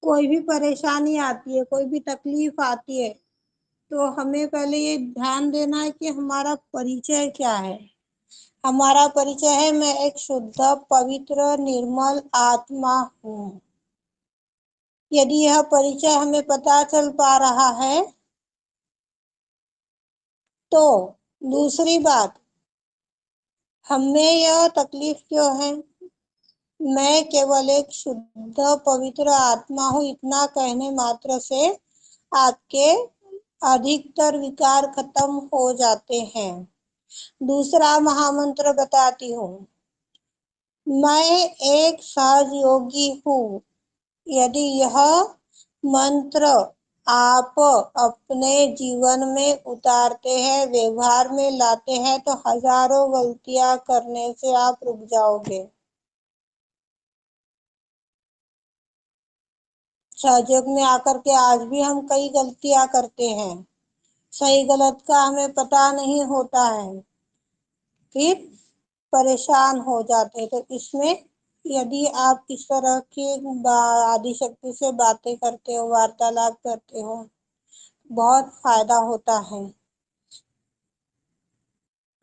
कोई भी परेशानी आती है, कोई भी तकलीफ आती है, तो हमें पहले ये ध्यान देना है कि हमारा परिचय क्या है। हमारा परिचय है, मैं एक शुद्ध, पवित्र, निर्मल आत्मा हूँ। यदि यह परिचय हमें पता चल पा रहा है, तो दूसरी बात, हमें यह तकलीफ क्यों है? मैं केवल एक शुद्ध पवित्र आत्मा हूँ, इतना कहने मात्र से आपके अधिकतर विकार खत्म हो जाते हैं। दूसरा महामंत्र बताती हूँ, मैं एक सहज योगी हूँ। यदि यह मंत्र आप अपने जीवन में उतारते हैं, व्यवहार में लाते हैं, तो हजारों गलतियां करने से आप रुक जाओगे। सहयोग में आकर के आज भी हम कई गलतियां करते हैं, सही गलत का हमें पता नहीं होता है, फिर परेशान हो जाते हैं। तो इसमें यदि आप इस तरह की आदिशक्ति से बातें करते हो, वार्तालाप करते हो, बहुत फायदा होता है।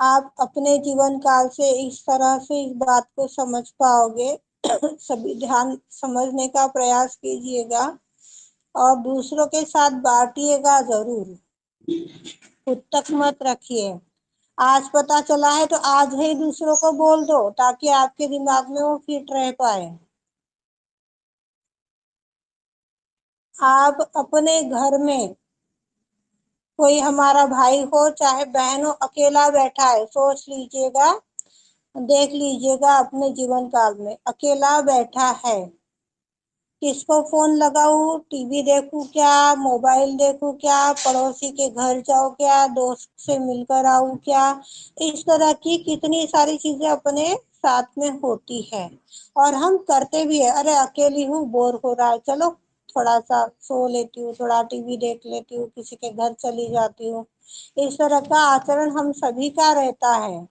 आप अपने जीवन काल से इस तरह से इस बात को समझ पाओगे। सभी ध्यान समझने का प्रयास कीजिएगा और दूसरों के साथ बांटिएगा जरूर, खुद तक मत रखिए। आज पता चला है तो आज ही दूसरों को बोल दो, ताकि आपके दिमाग में वो फिट रह पाए। आप अपने घर में कोई हमारा भाई हो चाहे बहन हो, अकेला बैठा है, सोच लीजिएगा, देख लीजिएगा अपने जीवन काल में अकेला बैठा है, किसको फोन लगाऊं, टीवी देखूं क्या, मोबाइल देखूं क्या, पड़ोसी के घर जाऊं क्या, दोस्त से मिलकर आऊं क्या, इस तरह की कितनी सारी चीजें अपने साथ में होती है और हम करते भी है। अरे अकेली हूँ, बोर हो रहा है, चलो थोड़ा सा सो लेती हूँ, थोड़ा टीवी देख लेती हूँ, किसी के घर चली जाती हूँ। इस तरह का आचरण हम सभी का रहता है।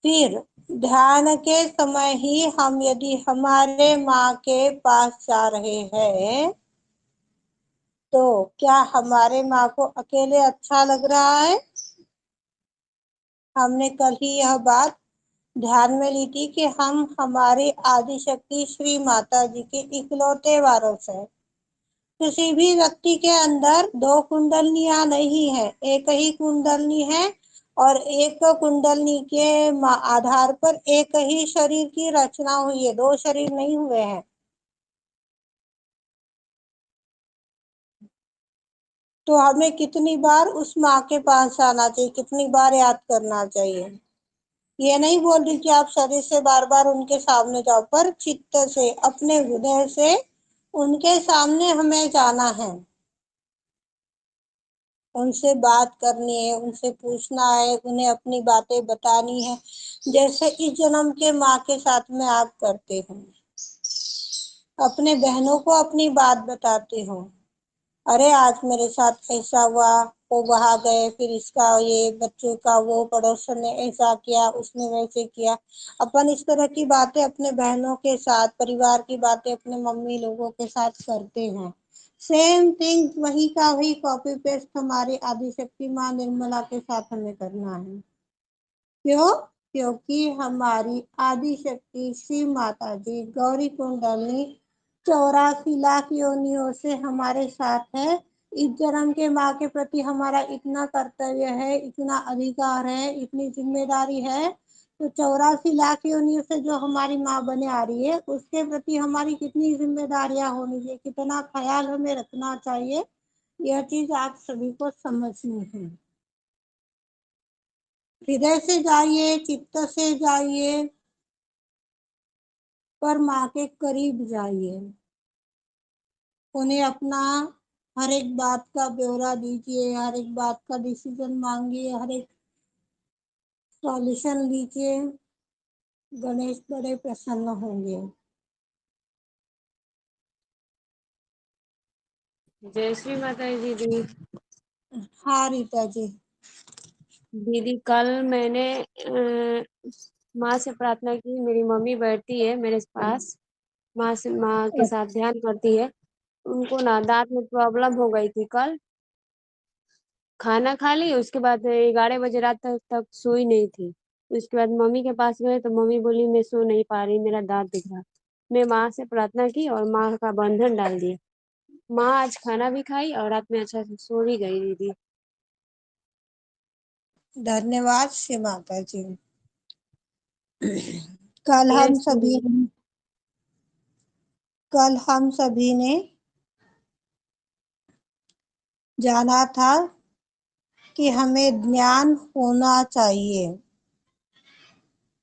फिर ध्यान के समय ही हम यदि हमारे माँ के पास जा रहे हैं, तो क्या हमारे माँ को अकेले अच्छा लग रहा है? हमने कल ही यह बात ध्यान में ली थी कि हम हमारी आदिशक्ति श्री माता जी के इकलौते वारिस हैं। किसी भी व्यक्ति के अंदर दो कुंडलनियां नहीं है, एक ही कुंडलनी है और एक कुंडलनी के आधार पर एक ही शरीर की रचना हुई है, दो शरीर नहीं हुए हैं। तो हमें कितनी बार उस माँ के पास आना चाहिए, कितनी बार याद करना चाहिए। ये नहीं बोल रही कि आप शरीर से बार बार उनके सामने जाओ, पर चित्त से, अपने हृदय से उनके सामने हमें जाना है, उनसे बात करनी है, उनसे पूछना है, उन्हें अपनी बातें बतानी है, जैसे इस जन्म के माँ के साथ में आप करते हो। अपने बहनों को अपनी बात बताते हो, अरे आज मेरे साथ ऐसा हुआ, वो वहां गए, फिर इसका ये बच्चों का वो पड़ोसन ने ऐसा किया, उसने वैसे किया। अपन इस तरह की बातें अपने बहनों के साथ, परिवार की बातें अपने मम्मी लोगों के साथ करते हैं। सेम थिंग वही का वही कॉपी पेस्ट हमारी आदिशक्ति माँ निर्मला के साथ हमें करना है। क्यों? क्योंकि हमारी आदिशक्ति श्री माता जी गौरी कुंडली 84 लाख योनियों से हमारे साथ है। इस जन्म के माँ के प्रति हमारा इतना कर्तव्य है, इतना अधिकार है, इतनी जिम्मेदारी है, तो 84 लाख योनियों से जो हमारी माँ बने आ रही है, उसके प्रति हमारी कितनी जिम्मेदारियां होनी चाहिए, कितना ख्याल हमें रखना चाहिए, यह चीज आप सभी को समझनी है। हृदय से जाइए, चित्त से जाइए, पर माँ के करीब जाइए, उन्हें अपना हर एक बात का ब्यौरा दीजिए, हर एक बात का डिसीजन मांगिए, हर एक सॉल्यूशन लीजिए। गणेश बड़े प्रसन्न होंगे। जय श्री माता जी दीदी। हाँ रीता जी। दीदी कल मैंने माँ से प्रार्थना की, मेरी मम्मी बैठती है मेरे पास, माँ के साथ ध्यान करती है। उनको ना दांत में प्रॉब्लम हो गई थी कल। खाना खा ली, उसके बाद 11 बजे रात तक सोई नहीं थी। उसके बाद मम्मी के पास गए तो मम्मी बोली मैं सो नहीं पा रही, मेरा दांत दिख रहा। मैं माँ से प्रार्थना की और माँ का बंधन डाल दिया। माँ आज खाना भी खाई और रात में अच्छा से सो भी गई दीदी। धन्यवाद श्री माता जी। कल जय हम श्री सभी कल हम सभी ने जाना था कि हमें ज्ञान होना चाहिए।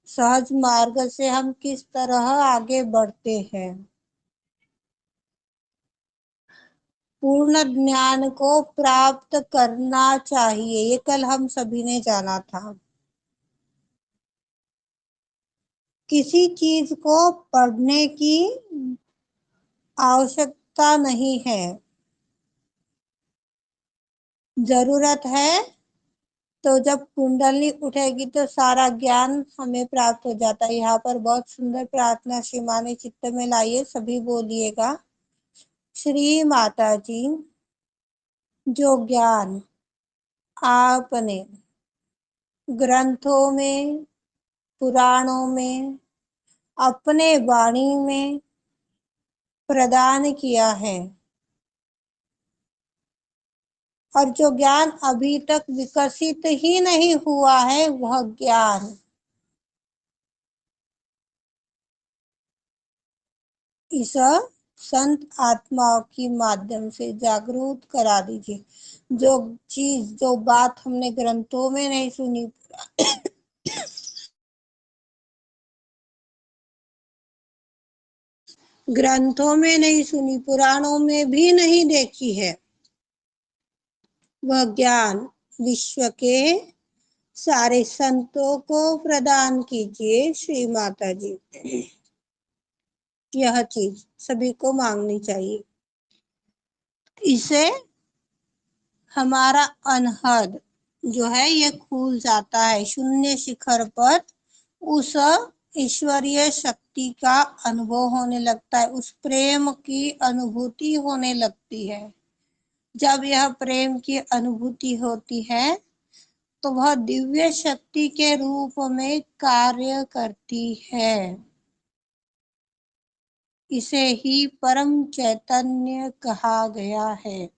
सहज मार्ग से हम किस तरह आगे बढ़ते हैं। पूर्ण ज्ञान को प्राप्त करना चाहिए, ये कल हम सभी ने जाना था। किसी चीज को पढ़ने की आवश्यकता नहीं है। जरूरत है तो जब कुंडली उठेगी तो सारा ज्ञान हमें प्राप्त हो जाता है। यहाँ पर बहुत सुंदर प्रार्थना श्री माँ ने चित्त में लाई है, सभी बोलिएगा। श्री माता जी, जो ज्ञान आपने ग्रंथों में, पुराणों में, अपने वाणी में प्रदान किया है और जो ज्ञान अभी तक विकसित ही नहीं हुआ है, वह ज्ञान इस संत आत्माओं के माध्यम से जागरूक करा दीजिए। जो चीज, जो बात हमने ग्रंथों में नहीं सुनी, ग्रंथों में नहीं सुनी, पुराणों में भी नहीं देखी है, वह ज्ञान विश्व के सारे संतों को प्रदान कीजिए श्री माता जी। यह चीज सभी को मांगनी चाहिए। इसे हमारा अनहद जो है ये खुल जाता है। शून्य शिखर पर उस ईश्वरीय शक्ति का अनुभव होने लगता है, उस प्रेम की अनुभूति होने लगती है। जब यह प्रेम की अनुभूति होती है तो वह दिव्य शक्ति के रूप में कार्य करती है। इसे ही परम चैतन्य कहा गया है।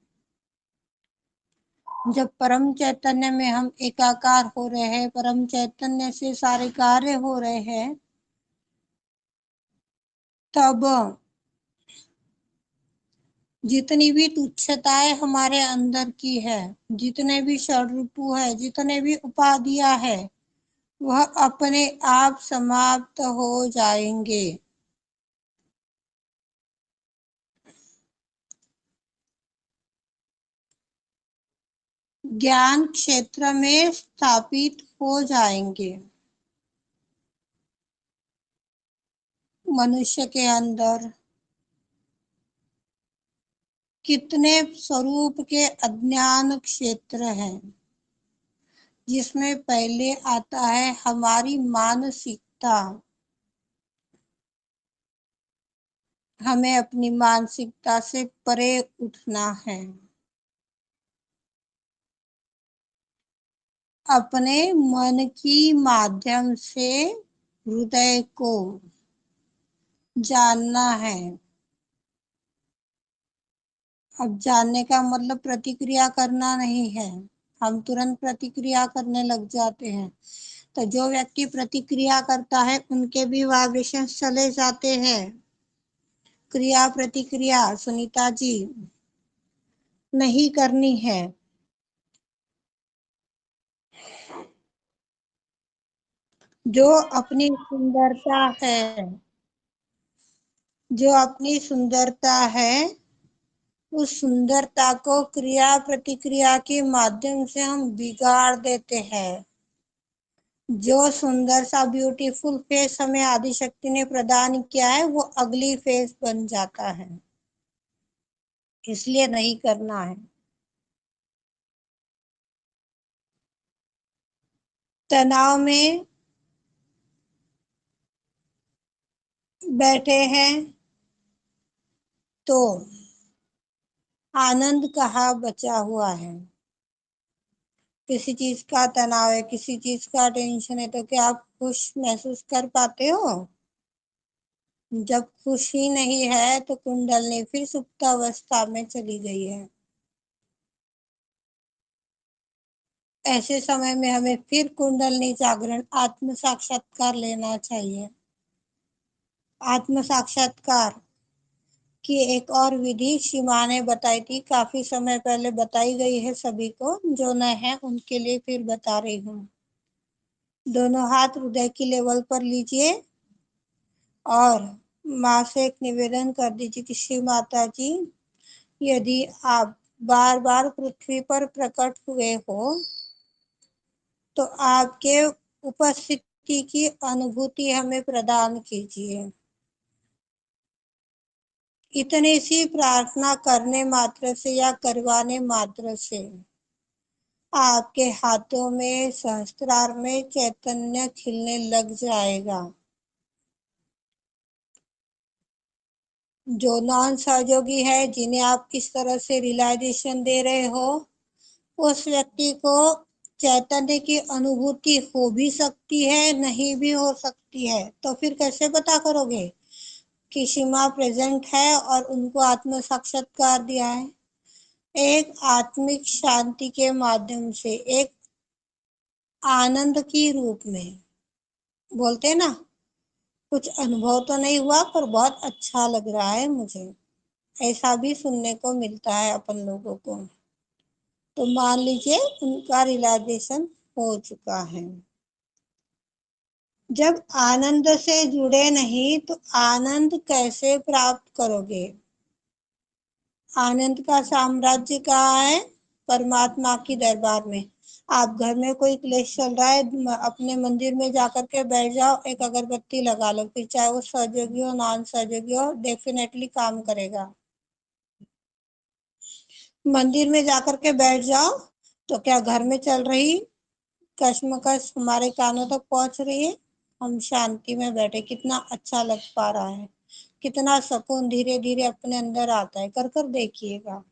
जब परम चैतन्य में हम एकाकार हो रहे हैं, परम चैतन्य से सारे कार्य हो रहे हैं, तब जितनी भी तुच्छताएं हमारे अंदर की है, जितने भी षड्रूप है, जितने भी उपाधियां है, वह अपने आप समाप्त हो जाएंगे। ज्ञान क्षेत्र में स्थापित हो जाएंगे। मनुष्य के अंदर कितने स्वरूप के अज्ञान क्षेत्र हैं, जिसमें पहले आता है हमारी मानसिकता। हमें अपनी मानसिकता से परे उठना है, अपने मन की माध्यम से हृदय को जानना है। अब जानने का मतलब प्रतिक्रिया करना नहीं है। हम तुरंत प्रतिक्रिया करने लग जाते हैं, तो जो व्यक्ति प्रतिक्रिया करता है उनके भी वाइब्रेशन चले जाते हैं। क्रिया प्रतिक्रिया सुनीता जी नहीं करनी है। जो अपनी सुंदरता है, जो अपनी सुंदरता है, उस सुंदरता को क्रिया प्रतिक्रिया के माध्यम से हम बिगाड़ देते हैं। जो सुंदर सा ब्यूटीफुल फेस हमें आदिशक्ति ने प्रदान किया है, वो अगली फेस बन जाता है। इसलिए नहीं करना है। तनाव में बैठे हैं, तो आनंद कहाँ बचा हुआ है? किसी चीज का तनाव है, किसी चीज का टेंशन है, तो क्या आप खुश महसूस कर पाते हो? जब खुशी नहीं है तो कुंडलनी फिर सुप्तावस्था में चली गई है। ऐसे समय में हमें फिर कुंडलनी जागरण आत्म साक्षात्कार लेना चाहिए। आत्म साक्षात्कार की एक और विधि शिवा ने बताई थी, काफी समय पहले बताई गई है सभी को, जो न है उनके लिए फिर बता रही हूँ। दोनों हाथ हृदय की लेवल पर लीजिए और माँ से एक निवेदन कर दीजिए कि श्री माता जी, यदि आप बार बार पृथ्वी पर प्रकट हुए हो तो आपके उपस्थिति की अनुभूति हमें प्रदान कीजिए। इतनी सी प्रार्थना करने मात्र से या करवाने मात्र से आपके हाथों में सहस्त्रार में चैतन्य खिलने लग जाएगा। जो नॉन सहयोगी है, जिन्हें आप किस तरह से रियलाइजेशन दे रहे हो, उस व्यक्ति को चैतन्य की अनुभूति हो भी सकती है, नहीं भी हो सकती है। तो फिर कैसे पता करोगे कि सीमा प्रेजेंट है और उनको आत्म साक्षात्कार दिया है? एक आत्मिक शांति के माध्यम से, एक आनंद की रूप में। बोलते हैं ना, कुछ अनुभव तो नहीं हुआ पर बहुत अच्छा लग रहा है मुझे, ऐसा भी सुनने को मिलता है अपन लोगों को। तो मान लीजिए उनका रियलाइजेशन हो चुका है। जब आनंद से जुड़े नहीं तो आनंद कैसे प्राप्त करोगे? आनंद का साम्राज्य कहाँ है? परमात्मा की दरबार में। आप घर में कोई क्लेश चल रहा है, अपने मंदिर में जाकर के बैठ जाओ, एक अगरबत्ती लगा लो, फिर चाहे वो सहयोगी हो नॉन सहयोगी हो, डेफिनेटली काम करेगा। मंदिर में जाकर के बैठ जाओ तो क्या घर में चल रही कश्मकश हमारे कानों तक पहुंच रही है? हम शांति में बैठे, कितना अच्छा लग पा रहा है, कितना सुकून धीरे धीरे अपने अंदर आता है। कर कर देखिएगा।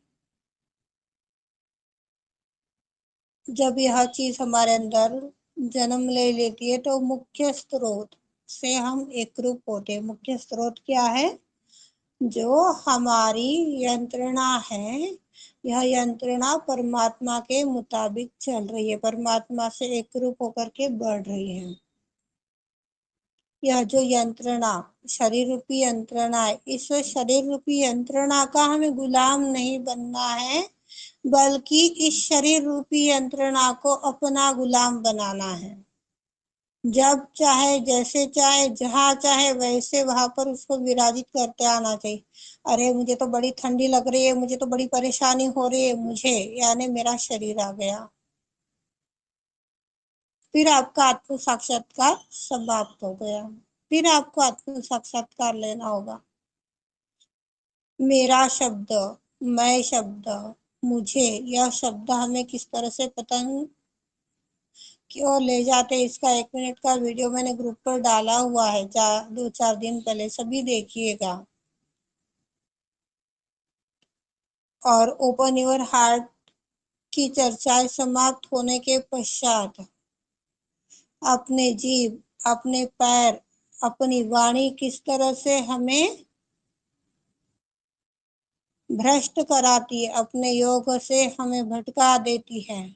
जब यह चीज हमारे अंदर जन्म ले लेती है तो मुख्य स्रोत से हम एकरूप होते हैं। मुख्य स्रोत क्या है? जो हमारी यंत्रणा है, यह यंत्रणा परमात्मा के मुताबिक चल रही है, परमात्मा से एकरूप होकर के बढ़ रही है। यह जो यंत्रणा शरीर रूपी यंत्रणा है, इस शरीर रूपी यंत्रणा का हमें गुलाम नहीं बनना है, बल्कि इस शरीर रूपी यंत्रणा को अपना गुलाम बनाना है। जब चाहे, जैसे चाहे, जहां चाहे वैसे वहां पर उसको विराजित करते आना चाहिए। अरे मुझे तो बड़ी ठंडी लग रही है, मुझे तो बड़ी परेशानी हो रही है, मुझे यानी मेरा शरीर आ गया। फिर आपका आत्म साक्षात्कार समाप्त हो गया। फिर आपको आत्म साक्षात्कार लेना होगा। मेरा शब्द, मैं शब्द, मुझे, यह शब्द हमें किस तरह से पतंग क्यों ले जाते, इसका 1 मिनट का वीडियो मैंने ग्रुप पर डाला हुआ है 2-4 दिन पहले, सभी देखिएगा। और ओपन योर हार्ट की चर्चाएं समाप्त होने के पश्चात अपने जीभ, अपने पैर, अपनी वाणी किस तरह से हमें भ्रष्ट कराती है, अपने योग से हमें भटका देती है,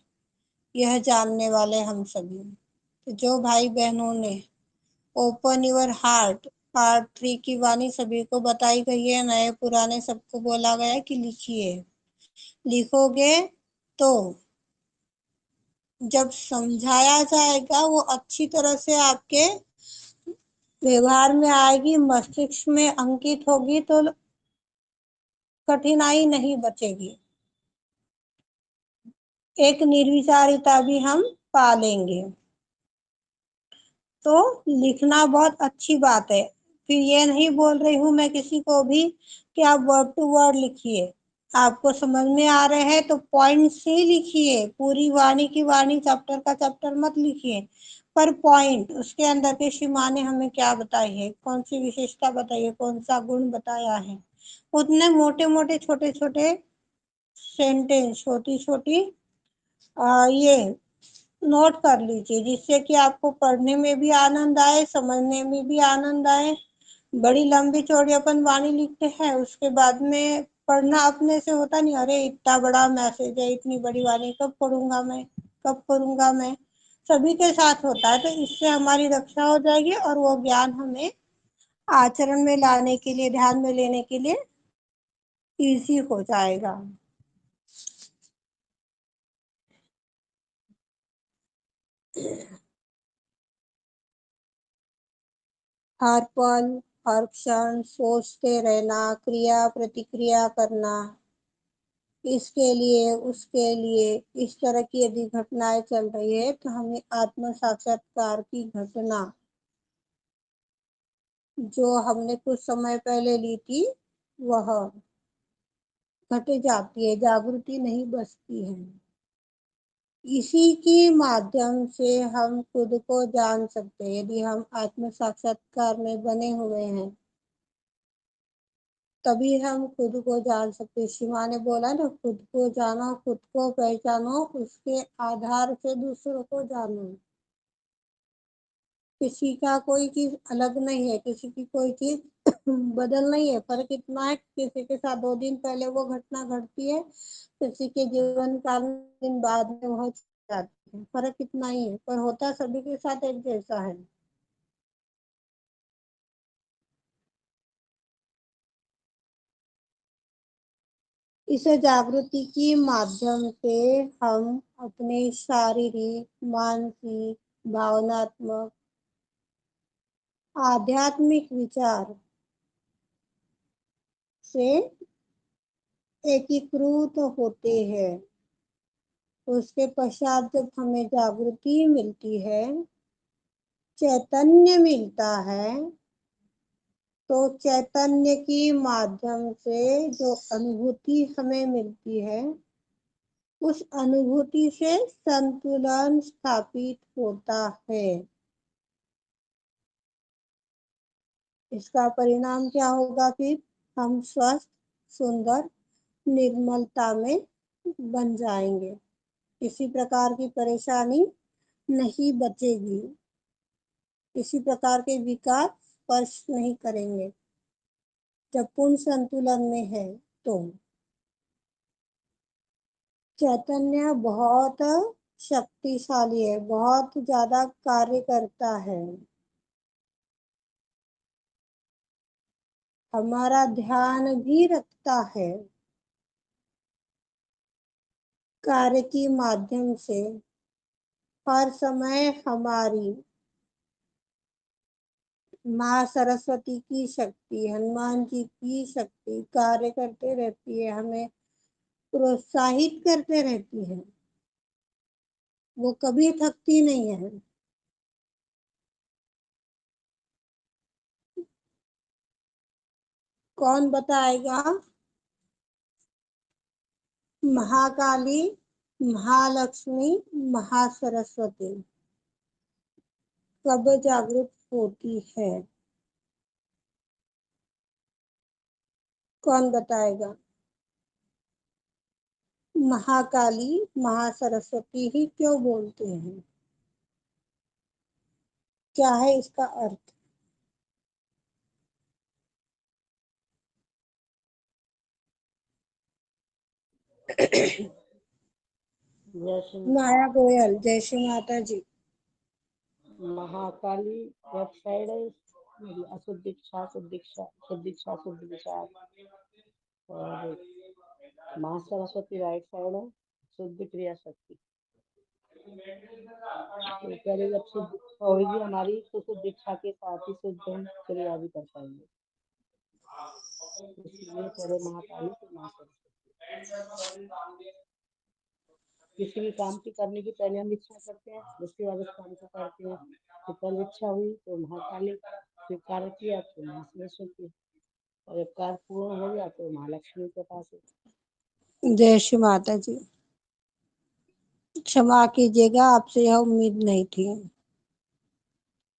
यह जानने वाले हम सभी। तो जो भाई बहनों ने ओपन योर हार्ट पार्ट 3 की वाणी सभी को बताई गई है, नए पुराने सबको बोला गया है कि लिखिए। लिखोगे तो जब समझाया जाएगा वो अच्छी तरह से आपके व्यवहार में आएगी, मस्तिष्क में अंकित होगी, तो कठिनाई नहीं बचेगी। एक निर्विचारिता भी हम पालेंगे। तो लिखना बहुत अच्छी बात है। फिर ये नहीं बोल रही हूँ मैं किसी को भी कि आप वर्ड टू वर्ड लिखिए। आपको समझ में आ रहे हैं तो पॉइंट से लिखिए, पूरी वाणी की वाणी, चैप्टर का चैप्टर मत लिखिए, पर पॉइंट उसके अंदर के शिवा ने हमें क्या बताई है, कौन सी विशेषता बताई है, कौन सा गुण बताया है, उतने मोटे मोटे छोटे छोटे सेंटेंस, छोटी छोटी ये नोट कर लीजिए, जिससे कि आपको पढ़ने में भी आनंद आए, समझने में भी आनंद आए। बड़ी लंबी चौड़ी अपन वाणी लिखते हैं, उसके बाद में पढ़ना अपने से होता नहीं, अरे इतना बड़ा मैसेज है, इतनी बड़ी वाणी कब पढ़ूंगा मैं, कब करूंगा मैं। सभी के साथ होता है, तो इससे हमारी रक्षा हो जाएगी और वो ज्ञान हमें आचरण में लाने के लिए, ध्यान में लेने के लिए इजी हो जाएगा। हर पल, हर क्षण सोचते रहना, क्रिया प्रतिक्रिया करना, इसके लिए उसके लिए, इस तरह की यदि घटनाएं चल रही है तो हमें आत्म साक्षात्कार की घटना जो हमने कुछ समय पहले ली थी वह घट जाती है, जागृति नहीं बचती है। इसी के माध्यम से हम खुद को जान सकते हैं। यदि हम आत्म साक्षात्कार में बने हुए हैं तभी हम खुद को जान सकते। शिवा ने बोला ना, खुद को जानो, खुद को पहचानो, उसके आधार से दूसरों को जानो। किसी का कोई चीज अलग नहीं है, किसी की कोई चीज बदल नहीं है। फर्क इतना है, किसी के साथ 2 दिन पहले वो घटना घटती है, किसी के जीवन काल दिन बाद में वह जाती है। फर्क इतना ही है, पर होता सभी के साथ एक जैसा है। इस जागृति के माध्यम से हम अपने शारीरिक, मानसिक, भावनात्मक, आध्यात्मिक विचार से एकीकृत होते हैं। उसके पश्चात जब हमें जागृति मिलती है, चैतन्य मिलता है, तो चैतन्य के माध्यम से जो अनुभूति हमें मिलती है, उस अनुभूति से संतुलन स्थापित होता है। इसका परिणाम क्या होगा? फिर हम स्वस्थ, सुंदर, निर्मलता में बन जाएंगे। किसी प्रकार की परेशानी नहीं बचेगी, किसी प्रकार के विकार स्पर्श नहीं करेंगे जब पूर्ण संतुलन में है। तो चैतन्य बहुत शक्तिशाली है, बहुत ज्यादा कार्य करता है। हमारा ध्यान भी रखता है। कार्य के माध्यम से हर समय हमारी माँ सरस्वती की शक्ति, हनुमान जी की शक्ति कार्य करते रहती है, हमें प्रोत्साहित करते रहती है। वो कभी थकती नहीं है। कौन बताएगा? महाकाली, महालक्ष्मी, महासरस्वती कब जागृत होती है? कौन बताएगा? महाकाली, महासरस्वती ही क्यों बोलते हैं? क्या है इसका अर्थ? माया गोयल, जय श्री माता जी। महाकाली वेबसाइट है, अशुद्ध इच्छा, शुद्ध इच्छा, शुद्ध इच्छा, शुद्ध विचार। और माँ सरस्वती राइट साइड है, शुद्ध क्रिया शक्ति। तो पहले जब शुद्ध इच्छा होगी हमारी, तो शुद्ध इच्छा के साथ ही शुद्ध हम क्रिया भी कर पाएंगे। इसलिए पहले महाकाली फिर माँ सरस्वती। किसी भी काम की करने की पहले हम इच्छा करते हैं, उसके बाद उस काम को करते हैं। तो पहले इच्छा हुई तो महाकाली, फिर कार्य किया तो माँ सरस्वती, और जब कार्य पूर्ण हो गया तो महालक्ष्मी के पास है। जय श्री माता जी। क्षमा कीजिएगा, आपसे यह उम्मीद नहीं थी।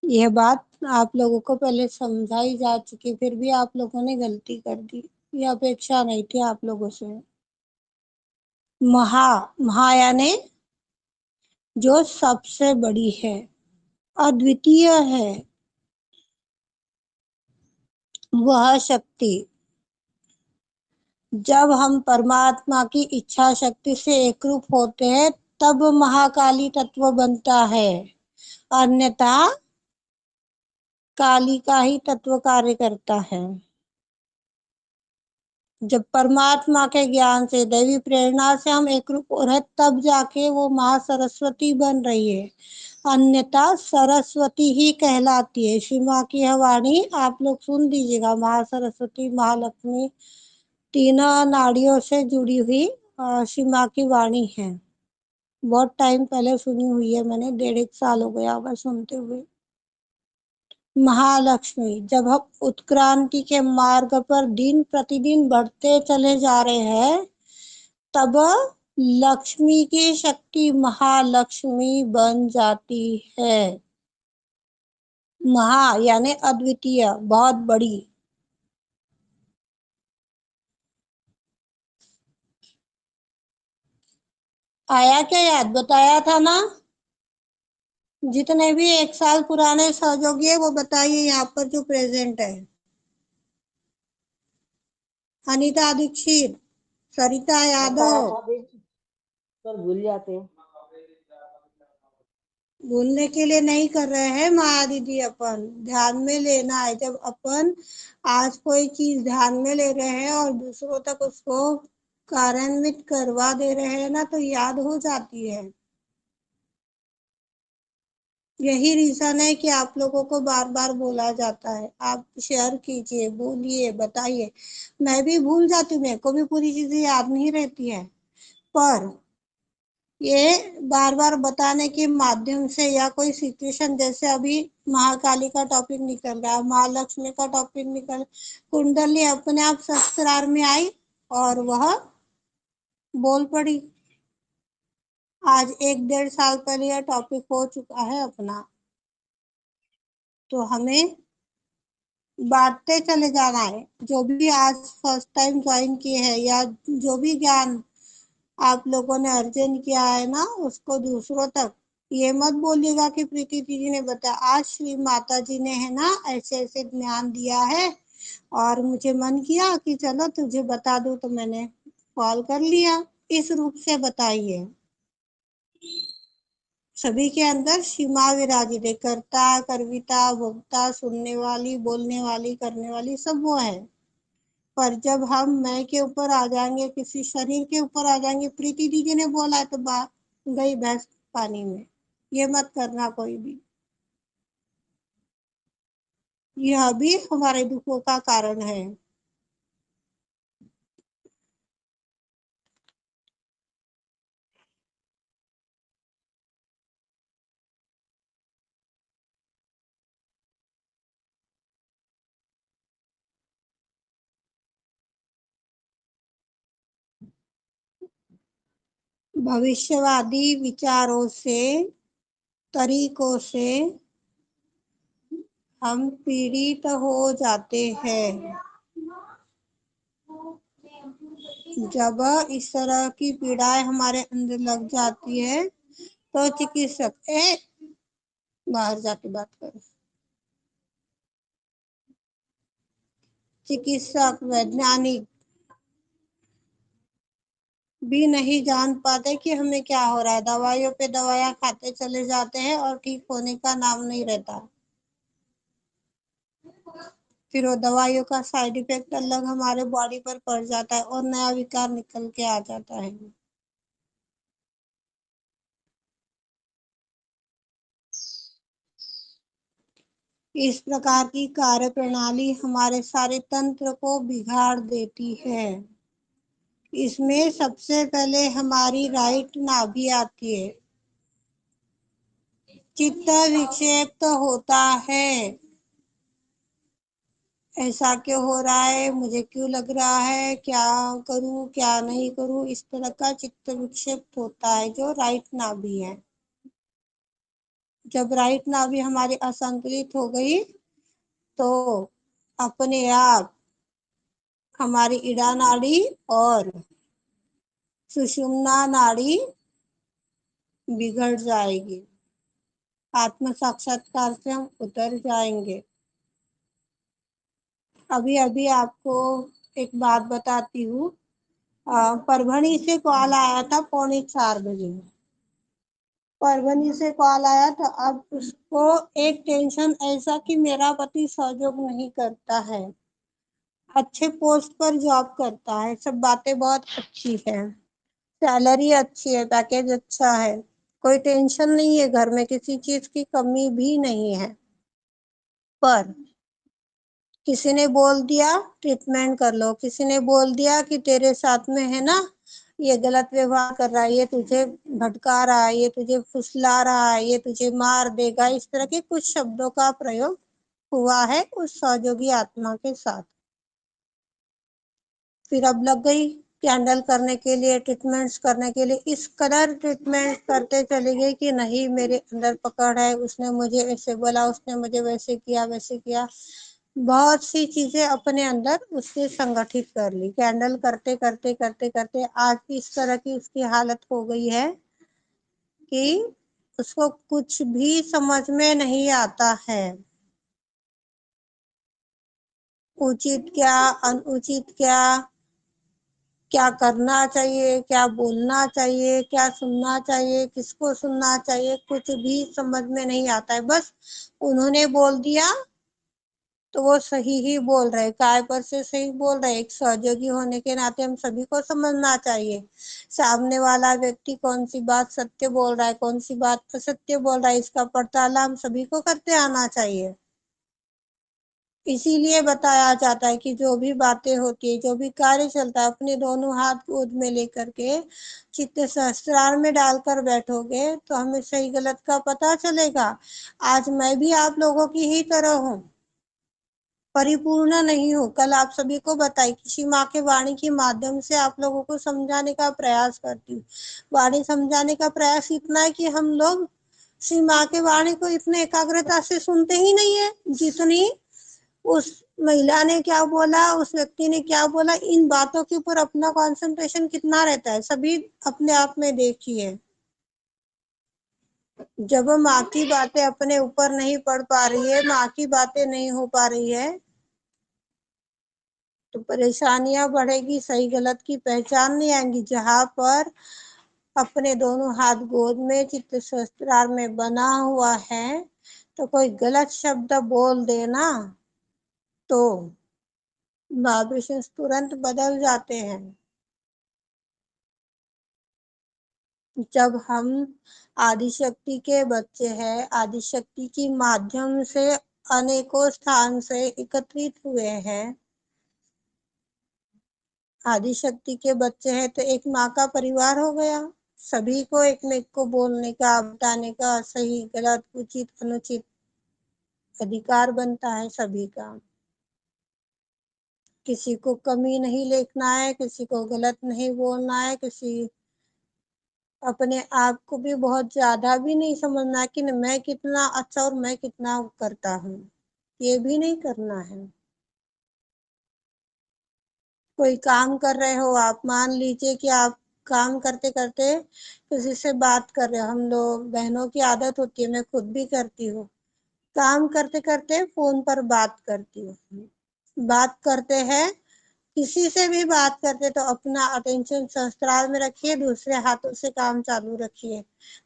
यह बात आप लोगों को पहले समझाई जा चुकी, फिर भी आप लोगों ने गलती कर दी। ये अपेक्षा नहीं थी आप लोगों से। महा यानी जो सबसे बड़ी है, अद्वितीय है, वह शक्ति। जब हम परमात्मा की इच्छा शक्ति से एकरूप होते हैं तब महाकाली तत्व बनता है, अन्यथा काली का ही तत्व कार्य करता है। जब परमात्मा के ज्ञान से, दैवी प्रेरणा से हम एकरूप हो रहे तब जाके वो महासरस्वती बन रही है, अन्यथा सरस्वती ही कहलाती है। श्री माँ की यह वाणी आप लोग सुन लीजिएगा। महासरस्वती, महालक्ष्मी, तीनों नाड़ियों से जुड़ी हुई श्री माँ की वाणी है। बहुत टाइम पहले सुनी हुई है मैंने, 1.5 साल हो गया होगा सुनते हुए। महालक्ष्मी, जब हम उत्क्रांति के मार्ग पर दिन प्रतिदिन बढ़ते चले जा रहे हैं तब लक्ष्मी की शक्ति महालक्ष्मी बन जाती है। महा यानी अद्वितीय, बहुत बड़ी। आया क्या याद? बताया था ना। जितने भी 1 साल पुराने सहयोगी है वो बताइए यहाँ पर जो प्रेजेंट है। अनीता दीक्षित, सरिता बताया यादव। था दीदी, पर भूल जाते हैं। भूलने के लिए नहीं कर रहे हैं माया दीदी, अपन ध्यान में लेना है। जब अपन आज कोई चीज ध्यान में ले रहे हैं और दूसरों तक उसको कार्यान्वित करवा दे रहे हैं ना, तो याद हो जाती है। यही रीजन है कि आप लोगों को बार बार बोला जाता है। आप शेयर कीजिए, बोलिए, बताइए। मैं भी भूल जाती हूँ, मेरे को भी पूरी चीजें याद नहीं रहती है, पर ये बार बार बताने के माध्यम से, या कोई सिचुएशन, जैसे अभी महाकाली का टॉपिक निकल रहा है, महालक्ष्मी का टॉपिक निकल, कुंडली अपने आप सस्त्रार में आई और वह बोल पड़ी। आज 1-1.5 साल पहले यह टॉपिक हो चुका है अपना, तो हमें बांटते चले जाना है। जो भी आज फर्स्ट टाइम ज्वाइन किए हैं या जो भी ज्ञान आप लोगों ने अर्जन किया है ना, उसको दूसरों तक। ये मत बोलिएगा कि प्रीति दीदी ने बताया। आज श्री माता जी ने है ना ऐसे ऐसे ज्ञान दिया है और मुझे मन किया कि चलो तुझे बता दूं, तो मैंने कॉल कर लिया। इस रूप से बताइए। सभी के अंदर सीमा विराजित है, कर्ता, कर्विता, भोक्ता, सुनने वाली, बोलने वाली, करने वाली, सब वो है। पर जब हम मैं के ऊपर आ जाएंगे, किसी शरीर के ऊपर आ जाएंगे, प्रीति दीदी ने बोला है तो बात गई भैंस पानी में। ये मत करना कोई भी। यह भी हमारे दुखों का कारण है। भविष्यवादी विचारों से, तरीकों से हम पीड़ित हो जाते हैं। जब इस तरह की पीड़ाएं हमारे अंदर लग जाती है तो चिकित्सक बाहर जाके बात करो। चिकित्सक, वैज्ञानिक भी नहीं जान पाते कि हमें क्या हो रहा है। दवाइयों पे दवाइयां खाते चले जाते हैं और ठीक होने का नाम नहीं रहता। फिर वो दवाइयों का साइड इफेक्ट अलग हमारे बॉडी पर पड़ जाता है और नया विकार निकल के आ जाता है। इस प्रकार की कार्य प्रणाली हमारे सारे तंत्र को बिगाड़ देती है। इसमें सबसे पहले हमारी राइट नाभि आती है। चित्त विक्षेप होता है। ऐसा क्यों हो रहा है, मुझे क्यों लग रहा है, क्या करूं क्या नहीं करूं, इस तरह का चित्त विक्षेप होता है, जो राइट नाभि है। जब राइट नाभि हमारी असंतुलित हो गई तो अपने आप हमारी इड़ा नाड़ी और सुषुम्ना नाड़ी बिगड़ जाएगी। आत्म साक्षात्कार से हम उतर जाएंगे। अभी अभी आपको एक बात बताती हूँ। परभणी से कॉल आया था 3:45 बजे। परभणी से कॉल आया तो अब उसको एक टेंशन ऐसा कि मेरा पति सहयोग नहीं करता है, अच्छे पोस्ट पर जॉब करता है, सब बातें बहुत अच्छी है, सैलरी अच्छी है, पैकेज अच्छा है, कोई टेंशन नहीं है, घर में किसी चीज की कमी भी नहीं है। पर किसी ने बोल दिया ट्रीटमेंट कर लो, किसी ने बोल दिया कि तेरे साथ में है ना ये गलत व्यवहार कर रहा है, ये तुझे भटका रहा है, ये तुझे फुसला रहा है, ये तुझे मार देगा, इस तरह के कुछ शब्दों का प्रयोग हुआ है उस सहयोगी आत्मा के साथ। फिर अब लग गई कैंडल करने के लिए, ट्रीटमेंट्स करने के लिए, इस कदर ट्रीटमेंट करते चली गई कि नहीं मेरे अंदर पकड़ है, उसने मुझे ऐसे बोला, उसने मुझे वैसे किया वैसे किया, बहुत सी चीजें अपने अंदर उसने संगठित कर ली। कैंडल करते करते करते करते आज इस तरह की उसकी हालत हो गई है कि उसको कुछ भी समझ में नहीं आता है, उचित क्या अनुचित क्या, क्या करना चाहिए, क्या बोलना चाहिए, क्या सुनना चाहिए, किसको सुनना चाहिए, कुछ भी समझ में नहीं आता है। बस उन्होंने बोल दिया तो वो सही ही बोल रहे, काय पर से सही बोल रहे। एक सहयोगी होने के नाते हम सभी को समझना चाहिए सामने वाला व्यक्ति कौन सी बात सत्य बोल रहा है, कौन सी बात असत्य बोल रहा है, इसका पड़ताला हम सभी को करते आना चाहिए। इसीलिए बताया जाता है कि जो भी बातें होती है, जो भी कार्य चलता है, अपने दोनों हाथ गोद में लेकर के चित्त सहस्त्रार में डालकर बैठोगे तो हमें सही गलत का पता चलेगा। आज मैं भी आप लोगों की ही तरह हूँ, परिपूर्ण नहीं हूँ। कल आप सभी को बताई किसी माँ के वाणी के माध्यम से आप लोगों को समझाने का प्रयास करती हूँ। वाणी समझाने का प्रयास इतना है कि हम लोग श्री माँ के वाणी को इतने एकाग्रता से सुनते ही नहीं है जितनी उस महिला ने क्या बोला, उस व्यक्ति ने क्या बोला, इन बातों के ऊपर अपना कंसंट्रेशन कितना रहता है, सभी अपने आप में देखिए। जब माँ की बातें अपने ऊपर नहीं पड़ पा रही है, माँ की बातें नहीं हो पा रही है, तो परेशानियां बढ़ेगी, सही गलत की पहचान नहीं आएंगी। जहां पर अपने दोनों हाथ गोद में चित्त सहस्त्रार में बना हुआ है तो कोई गलत शब्द बोल देना तो वाइब्रेशंस तुरंत बदल जाते हैं। जब हम आदिशक्ति के बच्चे हैं, आदिशक्ति की माध्यम से अनेकों स्थान से एकत्रित हुए हैं, आदिशक्ति के बच्चे हैं तो एक माँ का परिवार हो गया। सभी को एक में को बोलने का, बताने का, सही गलत उचित अनुचित अधिकार बनता है सभी का। किसी को कमी नहीं देखना है, किसी को गलत नहीं बोलना है, किसी अपने आप को भी बहुत ज्यादा भी नहीं समझना है कि मैं कितना अच्छा और मैं कितना करता हूँ, ये भी नहीं करना है। कोई काम कर रहे हो आप, मान लीजिए कि आप काम करते करते किसी से बात कर रहे हो, हम लोग बहनों की आदत होती है, मैं खुद भी करती हूँ, काम करते करते फोन पर बात करती हूँ। बात करते हैं, किसी से भी बात करते तो अपना अटेंशन सहस्त्रार में रखिए, दूसरे हाथों से काम चालू रखिए,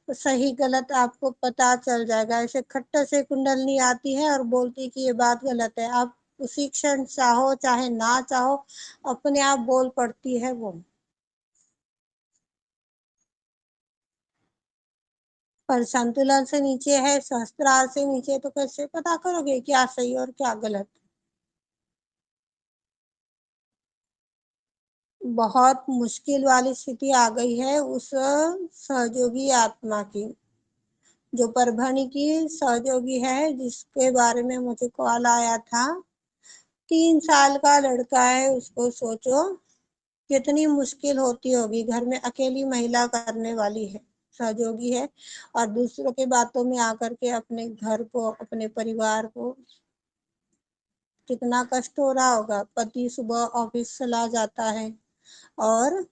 तो सही गलत आपको पता चल जाएगा। ऐसे खट्ट से कुंडलनी आती है और बोलती कि ये बात गलत है, आप उसी क्षण चाहो चाहे ना चाहो अपने आप बोल पड़ती है वो। पर संतुलन से नीचे है, सहस्त्रार से नीचे, तो कैसे पता करोगे क्या सही और क्या गलत। बहुत मुश्किल वाली स्थिति आ गई है उस सहयोगी आत्मा की, जो परभणी की सहयोगी है, जिसके बारे में मुझे कॉल आया था। 3 साल का लड़का है, उसको सोचो कितनी मुश्किल होती होगी, घर में अकेली महिला करने वाली है, सहयोगी है, और दूसरों के बातों में आकर के अपने घर को, अपने परिवार को कितना कष्ट हो रहा होगा। पति सुबह ऑफिस चला जाता है और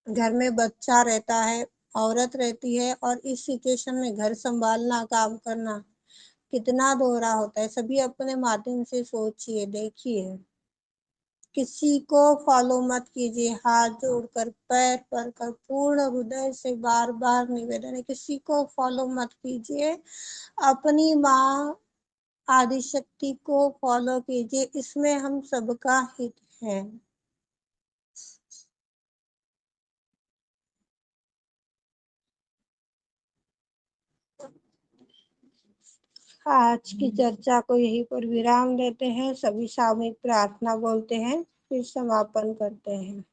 घर में बच्चा रहता है, औरत रहती है, और इस सिचुएशन में घर संभालना, काम करना कितना दोहरा होता है। सभी अपने माध्यम से सोचिए, देखिए। किसी को फॉलो मत कीजिए। हाथ जोड़कर, पैर पड़कर, पूर्ण हृदय से बार बार निवेदन है, किसी को फॉलो मत कीजिए। अपनी माँ आदिशक्ति को फॉलो कीजिए, इसमें हम सबका हित है। आज की चर्चा को यहीं पर विराम देते हैं। सभी सामूहिक प्रार्थना बोलते हैं, फिर समापन करते हैं।